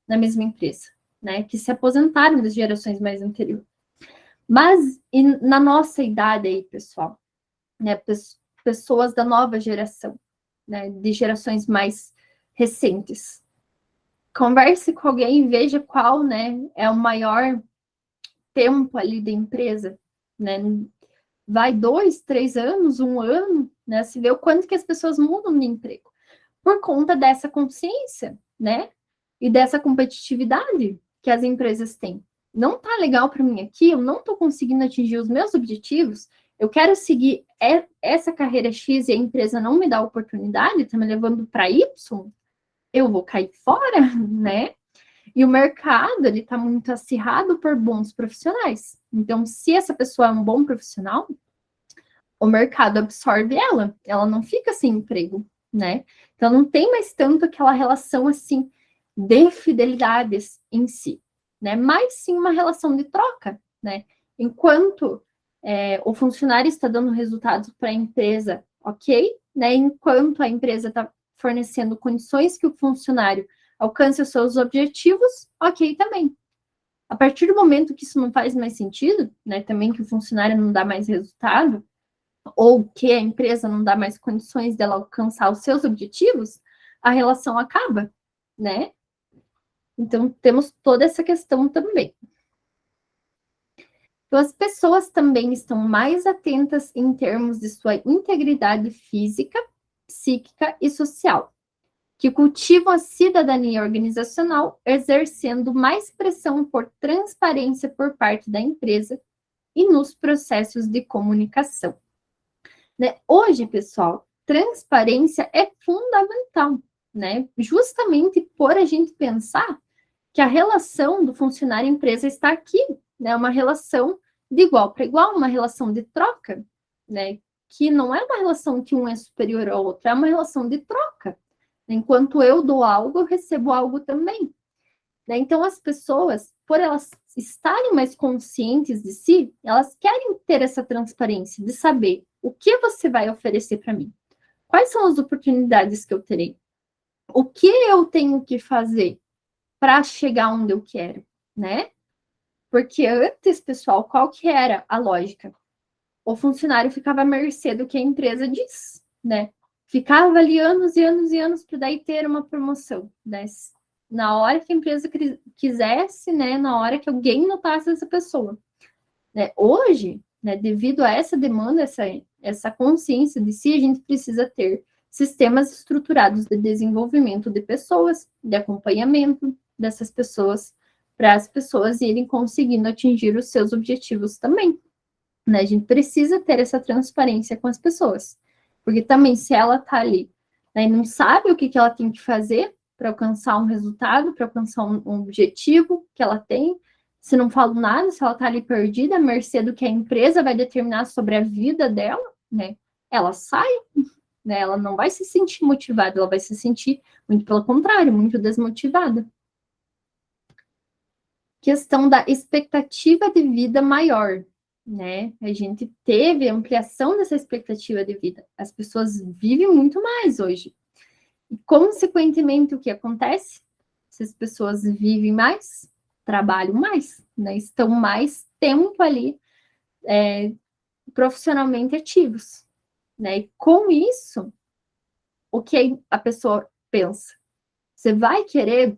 na mesma empresa, né, que se aposentaram das gerações mais anteriores. Mas na nossa idade aí, pessoal, né, pessoas da nova geração, né, de gerações mais recentes, converse com alguém e veja qual, né, é o maior tempo ali da empresa, né? Vai 2, 3 anos, 1 ano, né? Se vê o quanto que as pessoas mudam de emprego por conta dessa consciência, né? E dessa competitividade que as empresas têm. Não tá legal para mim aqui, eu não estou conseguindo atingir os meus objetivos, eu quero seguir essa carreira X e a empresa não me dá oportunidade, está me levando para Y, eu vou cair fora, né? E o mercado, ele está muito acirrado por bons profissionais. Então, se essa pessoa é um bom profissional, o mercado absorve ela não fica sem emprego, né? Então, não tem mais tanto aquela relação, assim, de fidelidades em si, né? Mas sim uma relação de troca, né? Enquanto o funcionário está dando resultados para a empresa, ok, né? Enquanto a empresa está fornecendo condições que o funcionário alcance os seus objetivos, ok também. A partir do momento que isso não faz mais sentido, né? Também que o funcionário não dá mais resultado, ou que a empresa não dá mais condições dela alcançar os seus objetivos, a relação acaba, né? Então, temos toda essa questão também. Então, as pessoas também estão mais atentas em termos de sua integridade física, psíquica e social, que cultivam a cidadania organizacional, exercendo mais pressão por transparência por parte da empresa e nos processos de comunicação. Né? Hoje, pessoal, transparência é fundamental, né? Justamente por a gente pensar que a relação do funcionário-empresa está aqui, né? Uma relação de igual para igual, uma relação de troca, né? Que não é uma relação que um é superior ao outro, é uma relação de troca. Enquanto eu dou algo, eu recebo algo também. Né? Então, as pessoas, por elas estarem mais conscientes de si, elas querem ter essa transparência de saber o que você vai oferecer para mim, quais são as oportunidades que eu terei, o que eu tenho que fazer para chegar onde eu quero, né? Porque antes, pessoal, qual que era a lógica? O funcionário ficava à mercê do que a empresa diz, né? Ficava ali anos e anos e anos para daí ter uma promoção, né? Na hora que a empresa quisesse, né? Na hora que alguém notasse essa pessoa. Né? Hoje, né, devido a essa demanda, essa consciência de si, a gente precisa ter sistemas estruturados de desenvolvimento de pessoas, de acompanhamento dessas pessoas, para as pessoas irem conseguindo atingir os seus objetivos também. Né? A gente precisa ter essa transparência com as pessoas, porque também se ela está ali, né, e não sabe o que ela tem que fazer para alcançar um resultado, para alcançar um objetivo que ela tem, se não falo nada, se ela está ali perdida, à mercê do que a empresa vai determinar sobre a vida dela, né? Ela sai, né? Ela não vai se sentir motivada, ela vai se sentir, muito pelo contrário, muito desmotivada. Questão da expectativa de vida maior, né? A gente teve ampliação dessa expectativa de vida. As pessoas vivem muito mais hoje. E, consequentemente, o que acontece? Se as pessoas vivem mais, trabalham mais, né? Estão mais tempo ali profissionalmente ativos, né? E com isso, o que a pessoa pensa? Você vai querer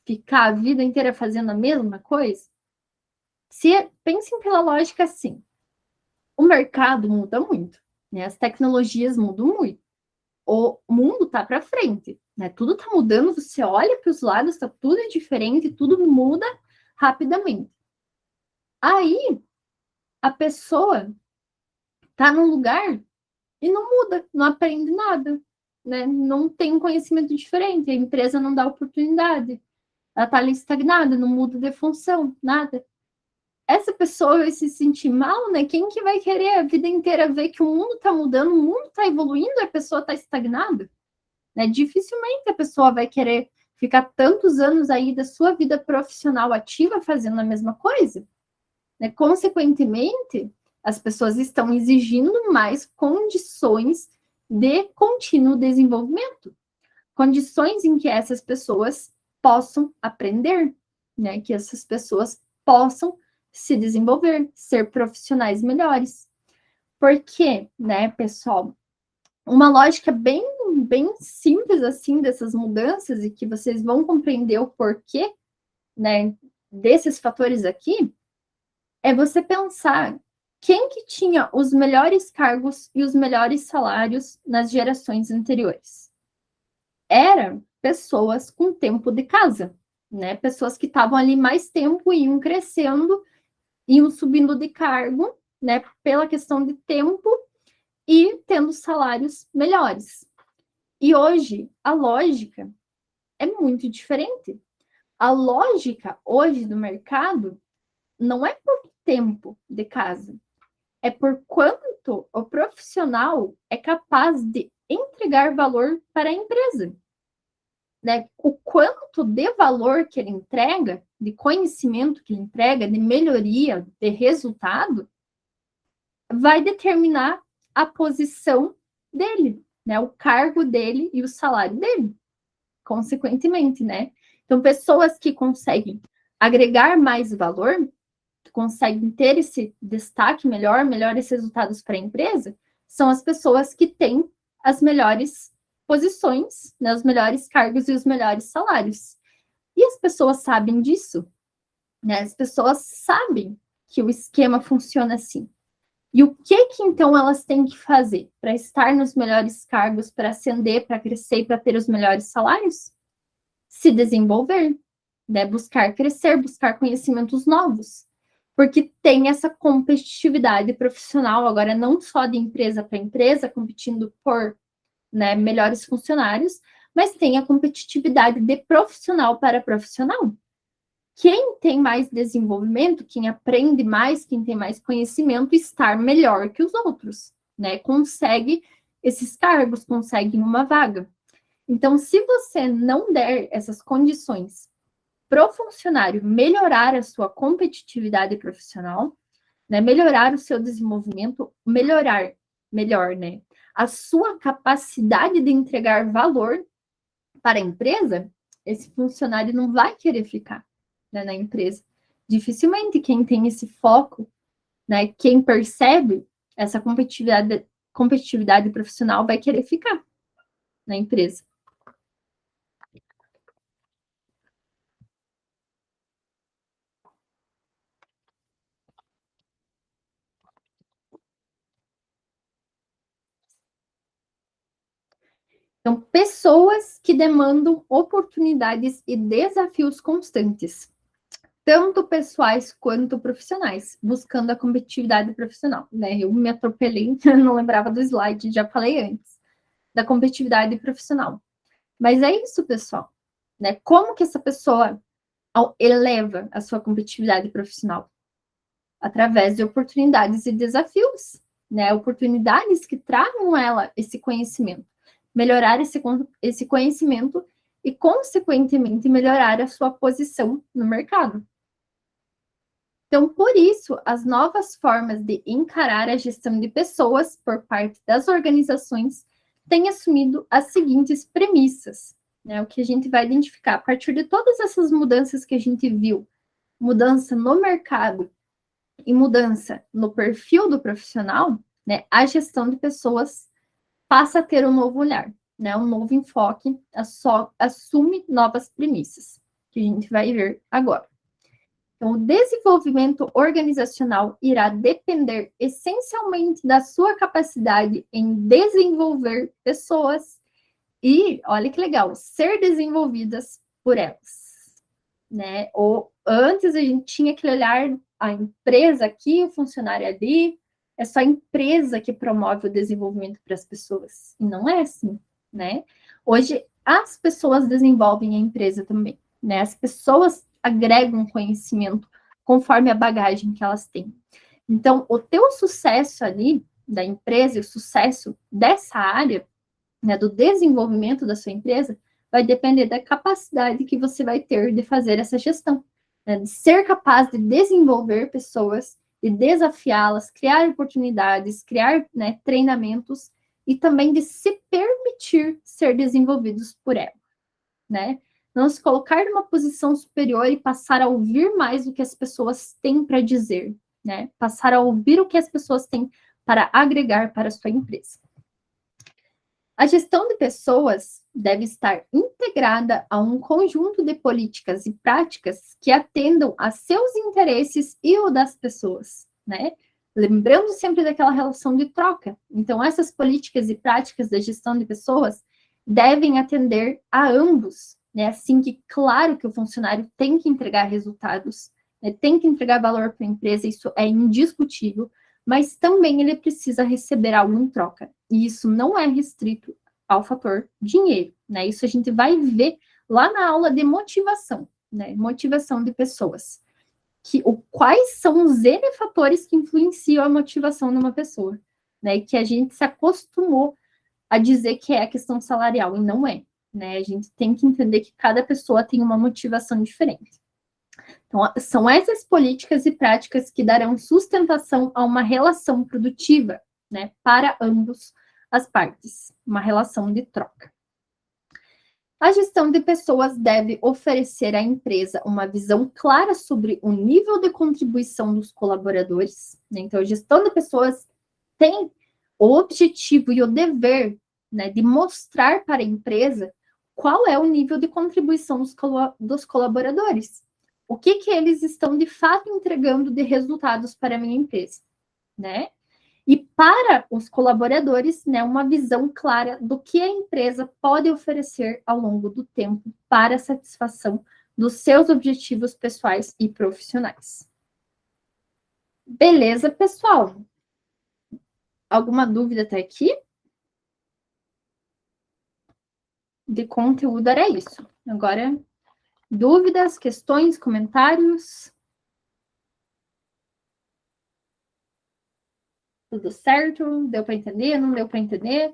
ficar a vida inteira fazendo a mesma coisa? Pensem pela lógica assim, o mercado muda muito, né? As tecnologias mudam muito. O mundo tá para frente, né? Tudo tá mudando, você olha para os lados, tá tudo diferente, tudo muda rapidamente. Aí a pessoa tá num lugar e não muda, não aprende nada, né? Não tem um conhecimento diferente, a empresa não dá oportunidade, ela tá ali estagnada, não muda de função, nada. Essa pessoa vai se sentir mal, né? Quem que vai querer a vida inteira ver que o mundo tá mudando, o mundo tá evoluindo, a pessoa tá estagnada? Né? Dificilmente a pessoa vai querer ficar tantos anos aí da sua vida profissional ativa fazendo a mesma coisa. Né? Consequentemente, as pessoas estão exigindo mais condições de contínuo desenvolvimento, condições em que essas pessoas possam aprender, né? Que essas pessoas possam se desenvolver, ser profissionais melhores. Porque, né, pessoal, uma lógica bem simples assim dessas mudanças e que vocês vão compreender o porquê, né, desses fatores aqui, é você pensar quem que tinha os melhores cargos e os melhores salários nas gerações anteriores. Eram pessoas com tempo de casa, né? Pessoas que estavam ali mais tempo, iam crescendo, iam subindo de cargo, né? Pela questão de tempo e tendo salários melhores. E hoje, a lógica é muito diferente. A lógica hoje do mercado não é por tempo de casa, é por quanto o profissional é capaz de entregar valor para a empresa. Né? O quanto de valor que ele entrega, de conhecimento que ele entrega, de melhoria, de resultado, vai determinar a posição dele, né? O cargo dele e o salário dele, consequentemente, né? Então, pessoas que conseguem agregar mais valor, conseguem ter esse destaque melhor, melhores resultados para a empresa, são as pessoas que têm as melhores posições, né, os melhores cargos e os melhores salários. E as pessoas sabem disso, né? As pessoas sabem que o esquema funciona assim. E o que então elas têm que fazer para estar nos melhores cargos, para ascender, para crescer e para ter os melhores salários? Se desenvolver, né? Buscar crescer, buscar conhecimentos novos. Porque tem essa competitividade profissional, agora não só de empresa para empresa, competindo por, né, melhores funcionários, mas tem a competitividade de profissional para profissional. Quem tem mais desenvolvimento, quem aprende mais, quem tem mais conhecimento, estar melhor que os outros, né? Consegue esses cargos, consegue uma vaga. Então, se você não der essas condições para o funcionário melhorar a sua competitividade profissional, né? Melhorar o seu desenvolvimento, melhor, né? A sua capacidade de entregar valor para a empresa, esse funcionário não vai querer ficar, né, na empresa. Dificilmente quem tem esse foco, né, quem percebe essa competitividade profissional vai querer ficar na empresa. Então, pessoas que demandam oportunidades e desafios constantes, tanto pessoais quanto profissionais, buscando a competitividade profissional, né? Eu me atropelei, não lembrava do slide, já falei antes, da competitividade profissional. Mas é isso, pessoal, né? Como que essa pessoa eleva a sua competitividade profissional? Através de oportunidades e desafios, né? Oportunidades que tragam ela esse conhecimento, melhorar esse conhecimento e, consequentemente, melhorar a sua posição no mercado. Então, por isso, as novas formas de encarar a gestão de pessoas por parte das organizações têm assumido as seguintes premissas, né? O que a gente vai identificar a partir de todas essas mudanças que a gente viu, mudança no mercado e mudança no perfil do profissional, né? A gestão de pessoas passa a ter um novo olhar, né? Um novo enfoque, assume novas premissas, que a gente vai ver agora. Então, o desenvolvimento organizacional irá depender essencialmente da sua capacidade em desenvolver pessoas e, olha que legal, ser desenvolvidas por elas, né? Ou antes a gente tinha que olhar a empresa aqui, o funcionário ali, é só a empresa que promove o desenvolvimento para as pessoas. E não é assim, né? Hoje as pessoas desenvolvem a empresa também, né? As pessoas agregam conhecimento conforme a bagagem que elas têm. Então, o teu sucesso ali da empresa, o sucesso dessa área, né, do desenvolvimento da sua empresa, vai depender da capacidade que você vai ter de fazer essa gestão, né, de ser capaz de desenvolver pessoas, de desafiá-las, criar oportunidades, criar, né, treinamentos e também de se permitir ser desenvolvidos por ela, né? Não se colocar numa posição superior e passar a ouvir mais o que as pessoas têm para dizer, né? Passar a ouvir o que as pessoas têm para agregar para a sua empresa. A gestão de pessoas deve estar integrada a um conjunto de políticas e práticas que atendam a seus interesses e o das pessoas, né? Lembrando sempre daquela relação de troca. Então, essas políticas e práticas da gestão de pessoas devem atender a ambos, né? Assim que, claro que o funcionário tem que entregar resultados, né? Tem que entregar valor para a empresa, isso é indiscutível, mas também ele precisa receber algo em troca. E isso não é restrito ao fator dinheiro, né? Isso a gente vai ver lá na aula de motivação, né? Motivação de pessoas. Quais são os N fatores que influenciam a motivação de uma pessoa, né? Que a gente se acostumou a dizer que é a questão salarial, e não é, né? A gente tem que entender que cada pessoa tem uma motivação diferente. Então, são essas políticas e práticas que darão sustentação a uma relação produtiva, né, para ambos as partes, uma relação de troca. A gestão de pessoas deve oferecer à empresa uma visão clara sobre o nível de contribuição dos colaboradores, né? Então, a gestão de pessoas tem o objetivo e o dever, né, de mostrar para a empresa qual é o nível de contribuição dos colaboradores. o que eles estão de fato entregando de resultados para a minha empresa, né? E para os colaboradores, né, uma visão clara do que a empresa pode oferecer ao longo do tempo para a satisfação dos seus objetivos pessoais e profissionais. Beleza, pessoal? Alguma dúvida até aqui? De conteúdo era isso. Agora, dúvidas, questões, comentários? Tudo certo? Deu para entender? Não deu para entender?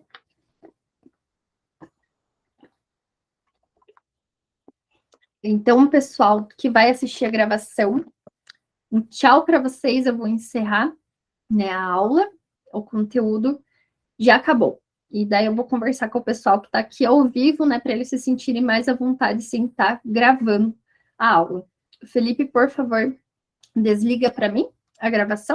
Então, pessoal que vai assistir a gravação, um tchau para vocês. Eu vou encerrar, né, a aula, o conteúdo já acabou. E daí eu vou conversar com o pessoal que está aqui ao vivo, né, para eles se sentirem mais à vontade sem estar gravando a aula. Felipe, por favor, desliga para mim a gravação.